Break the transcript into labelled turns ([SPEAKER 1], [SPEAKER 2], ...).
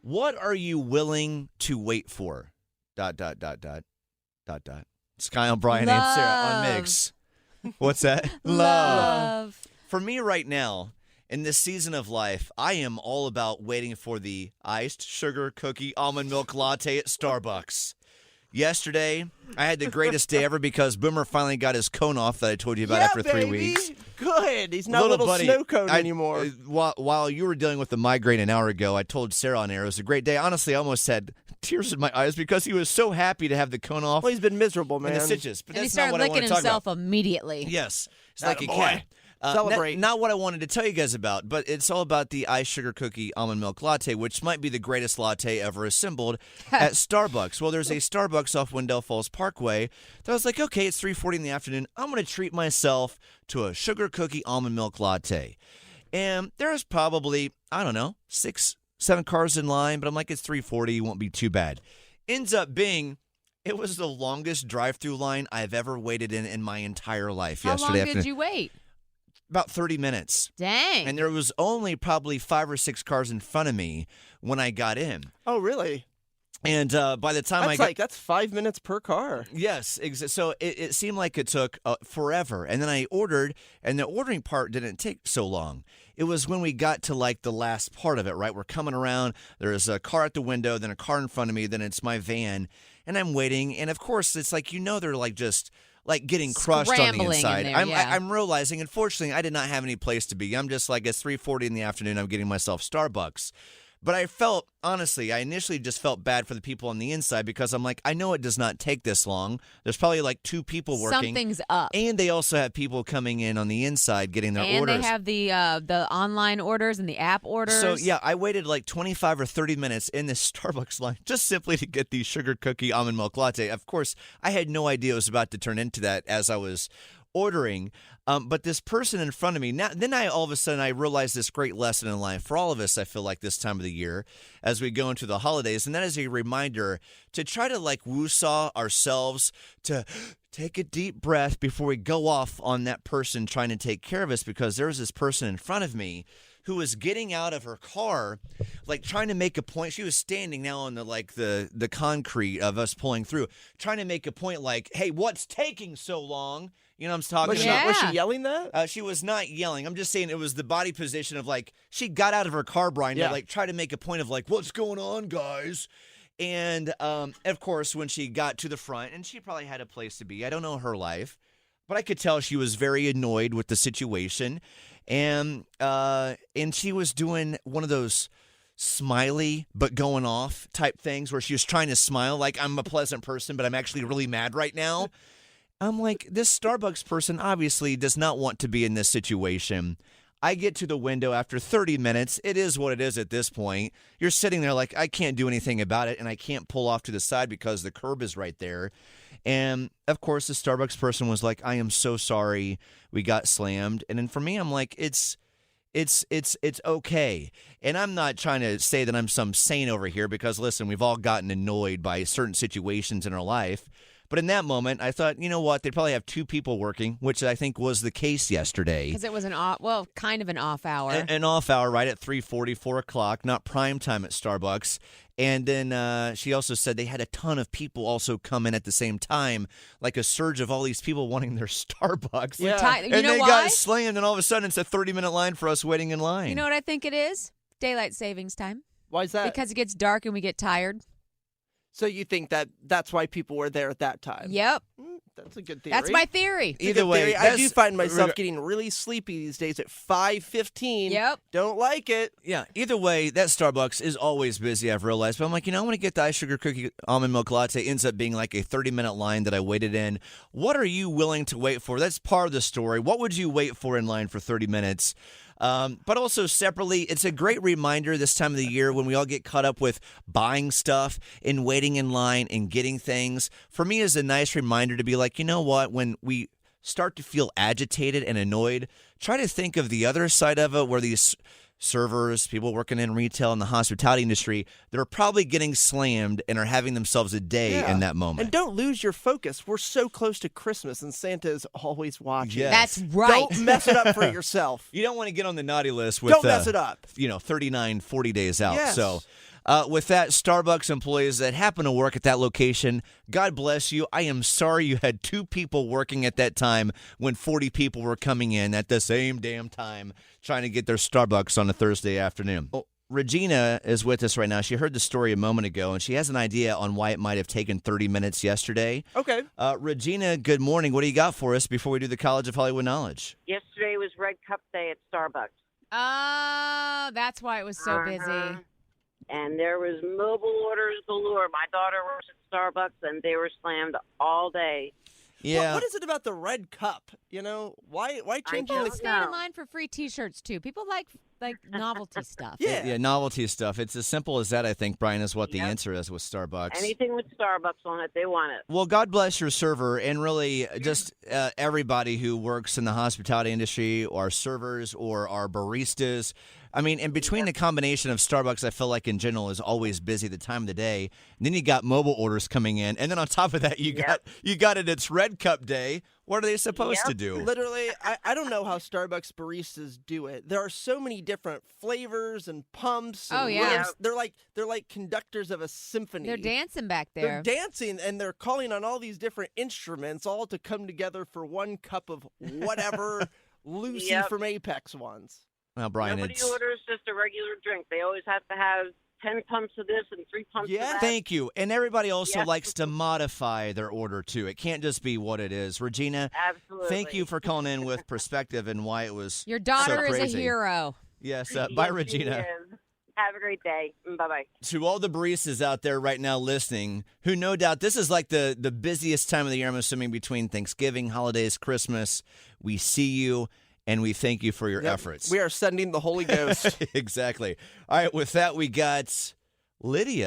[SPEAKER 1] What are you willing to wait for? ... Sky on Brian and Sarah on Mix. What's that?
[SPEAKER 2] Love.
[SPEAKER 1] For me right now, in this season of life, I am all about waiting for the iced sugar cookie almond milk latte at Starbucks. Yesterday, I had the greatest day ever because Boomer finally got his cone off that I told you about after 3 weeks.
[SPEAKER 3] Good. He's not a little
[SPEAKER 1] buddy,
[SPEAKER 3] snow cone anymore.
[SPEAKER 1] While you were dealing with the migraine an hour ago, I told Sarah on air it was a great day. Honestly, I almost had tears in my eyes because he was so happy to have the cone off.
[SPEAKER 3] Well, he's been miserable, man.
[SPEAKER 1] And the stitches. But
[SPEAKER 2] And he
[SPEAKER 1] that's not
[SPEAKER 2] started
[SPEAKER 1] what I want
[SPEAKER 2] licking
[SPEAKER 1] to talk about.
[SPEAKER 2] himself immediately.
[SPEAKER 1] Yes. It's
[SPEAKER 3] Atta
[SPEAKER 1] like a
[SPEAKER 3] boy.
[SPEAKER 1] cat.
[SPEAKER 3] Celebrate.
[SPEAKER 1] Not what I wanted to tell you guys about, but it's all about the iced sugar cookie almond milk latte, which might be the greatest latte ever assembled at Starbucks. Well, there's a Starbucks off Wendell Falls Parkway that I was like, okay, it's 3:40 in the afternoon. I'm going to treat myself to a sugar cookie almond milk latte. And there's probably, 6, 7 cars in line, but I'm like, it's 3:40, it won't be too bad. Ends up being, it was the longest drive-through line I've ever waited in my entire life.
[SPEAKER 2] How
[SPEAKER 1] yesterday
[SPEAKER 2] long did you wait?
[SPEAKER 1] About 30 minutes.
[SPEAKER 2] Dang.
[SPEAKER 1] And there was only probably 5 or 6 cars in front of me when I got in.
[SPEAKER 3] Oh, really?
[SPEAKER 1] And by the time
[SPEAKER 3] That's 5 minutes per car.
[SPEAKER 1] Yes. So it seemed like it took forever. And then I ordered, and the ordering part didn't take so long. It was when we got to like the last part of it, right? We're coming around. There's a car at the window, then a car in front of me, then it's my van. And I'm waiting. And of course, it's like, they're like just like getting crushed on the
[SPEAKER 2] Scrambling
[SPEAKER 1] inside.
[SPEAKER 2] in there, yeah.
[SPEAKER 1] I'm realizing, unfortunately, I did not have any place to be. I'm just like, it's 3:40 in the afternoon. I'm getting myself Starbucks. But I felt, honestly, I initially just felt bad for the people on the inside because I'm like, I know it does not take this long. There's probably like 2 people working.
[SPEAKER 2] Something's up.
[SPEAKER 1] And they also have people coming in on the inside getting their
[SPEAKER 2] and
[SPEAKER 1] orders.
[SPEAKER 2] they have the online orders and the app orders.
[SPEAKER 1] So, yeah, I waited like 25 or 30 minutes in this Starbucks line just simply to get the sugar cookie almond milk latte. Of course, I had no idea it was about to turn into that as I was ordering. But this person in front of me, then all of a sudden I realized this great lesson in life for all of us, I feel like this time of the year as we go into the holidays. And that is a reminder to try to like woo-saw ourselves to take a deep breath before we go off on that person trying to take care of us, because there was this person in front of me who was getting out of her car, like trying to make a point. She was standing now on the concrete of us pulling through, trying to make a point like, hey, what's taking so long? You know what I'm talking about?
[SPEAKER 3] Was she yelling that?
[SPEAKER 1] She was not yelling. I'm just saying it was the body position of like, she got out of her car, Brian, to like try to make a point of like, what's going on, guys? And of course, when she got to the front, and she probably had a place to be. I don't know her life, but I could tell she was very annoyed with the situation. And she was doing one of those smiley but going off type things where she was trying to smile like I'm a pleasant person, but I'm actually really mad right now. I'm like, this Starbucks person obviously does not want to be in this situation. I get to the window after 30 minutes. It is what it is at this point. You're sitting there like, I can't do anything about it, and I can't pull off to the side because the curb is right there. And, of course, the Starbucks person was like, I am so sorry we got slammed. And then for me, I'm like, it's okay. And I'm not trying to say that I'm some saint over here because, listen, we've all gotten annoyed by certain situations in our life. But in that moment, I thought, you know what? They probably have 2 people working, which I think was the case yesterday.
[SPEAKER 2] Because it was kind of an off hour.
[SPEAKER 1] An off hour, right at 3:40, 4 o'clock, not prime time at Starbucks. And then she also said they had a ton of people also come in at the same time, like a surge of all these people wanting their Starbucks.
[SPEAKER 3] Yeah.
[SPEAKER 2] You know
[SPEAKER 1] they
[SPEAKER 2] why?
[SPEAKER 1] got slammed, and all of a sudden it's a 30-minute line for us waiting in line.
[SPEAKER 2] You know what I think it is? Daylight savings time.
[SPEAKER 3] Why is that?
[SPEAKER 2] Because it gets dark and we get tired.
[SPEAKER 3] So you think that's why people were there at that time?
[SPEAKER 2] Yep.
[SPEAKER 3] That's a good theory.
[SPEAKER 2] That's my theory.
[SPEAKER 1] Either way,
[SPEAKER 3] I do find myself getting really sleepy these days at 5:15.
[SPEAKER 2] Yep.
[SPEAKER 3] Don't like it.
[SPEAKER 1] Yeah, either way, that Starbucks is always busy, I've realized. But I'm like, I want to get the iced sugar cookie almond milk latte. Ends up being like a 30-minute line that I waited in. What are you willing to wait for? That's part of the story. What would you wait for in line for 30 minutes? But also separately, it's a great reminder this time of the year when we all get caught up with buying stuff and waiting in line and getting things. For me, it's a nice reminder to be like, you know what? When we start to feel agitated and annoyed, try to think of the other side of it where these servers, people working in retail and the hospitality industry, they're probably getting slammed and are having themselves a day in that moment.
[SPEAKER 3] And don't lose your focus. We're so close to Christmas, and Santa is always watching.
[SPEAKER 1] Yes.
[SPEAKER 2] That's right.
[SPEAKER 3] Don't mess it up for yourself.
[SPEAKER 1] You don't want to get on the naughty list with
[SPEAKER 3] Don't mess it up.
[SPEAKER 1] 39, 40 days out.
[SPEAKER 3] Yes.
[SPEAKER 1] So With that, Starbucks employees that happen to work at that location, God bless you. I am sorry you had 2 people working at that time when 40 people were coming in at the same damn time trying to get their Starbucks on a Thursday afternoon. Well, Regina is with us right now. She heard the story a moment ago, and she has an idea on why it might have taken 30 minutes yesterday.
[SPEAKER 3] Okay.
[SPEAKER 1] Regina, good morning. What do you got for us before we do the College of Hollywood Knowledge?
[SPEAKER 4] Yesterday was Red Cup Day at Starbucks.
[SPEAKER 2] Oh, that's why it was so busy.
[SPEAKER 4] And there was mobile orders galore. My daughter works at Starbucks, and they were slammed all day.
[SPEAKER 1] Yeah.
[SPEAKER 3] What is it about the red cup? You know, why change
[SPEAKER 4] don't
[SPEAKER 3] the
[SPEAKER 2] People stand in line for free T-shirts too. People like novelty stuff.
[SPEAKER 3] Yeah.
[SPEAKER 1] Novelty stuff. It's as simple as that, I think, Brian, is what the
[SPEAKER 4] Yep.
[SPEAKER 1] answer is with Starbucks.
[SPEAKER 4] Anything with Starbucks on it, they want it.
[SPEAKER 1] Well, God bless your server and really just everybody who works in the hospitality industry or our servers or our baristas. I mean, in between the combination of Starbucks, I feel like in general is always busy the time of the day. And then you got mobile orders coming in. And then on top of that, you got it. It's Red Cup Day. What are they supposed to do?
[SPEAKER 3] Literally, I don't know how Starbucks baristas do it. There are so many different flavors and pumps. And
[SPEAKER 2] Oh, yeah.
[SPEAKER 3] ribs. They're like conductors of a symphony.
[SPEAKER 2] They're dancing back
[SPEAKER 3] They're
[SPEAKER 2] there.
[SPEAKER 3] dancing and they're calling on all these different instruments, all to come together for one cup of whatever Lucy
[SPEAKER 4] Yep.
[SPEAKER 3] from Apex wants.
[SPEAKER 1] Well, Brian,
[SPEAKER 4] Nobody
[SPEAKER 1] it's...
[SPEAKER 4] orders just a regular drink. They always have to have 10 pumps of this and 3 pumps of that.
[SPEAKER 1] Thank you. And everybody also
[SPEAKER 4] Yep.
[SPEAKER 1] likes to modify their order, too. It can't just be what it is. Regina,
[SPEAKER 4] Absolutely.
[SPEAKER 1] thank you for calling in with perspective and why it was
[SPEAKER 2] Your daughter
[SPEAKER 1] so
[SPEAKER 2] is
[SPEAKER 1] crazy.
[SPEAKER 2] a hero.
[SPEAKER 1] Yes,
[SPEAKER 4] Yes,
[SPEAKER 1] bye,
[SPEAKER 4] she
[SPEAKER 1] Regina.
[SPEAKER 4] is. Have a great day. Bye-bye.
[SPEAKER 1] To all the baristas out there right now listening, who no doubt this is like the busiest time of the year, I'm assuming, between Thanksgiving, holidays, Christmas. We see you, and we thank you for your
[SPEAKER 3] Yep.
[SPEAKER 1] efforts.
[SPEAKER 3] We are sending the Holy Ghost.
[SPEAKER 1] Exactly. All right, with that, we got Lydia.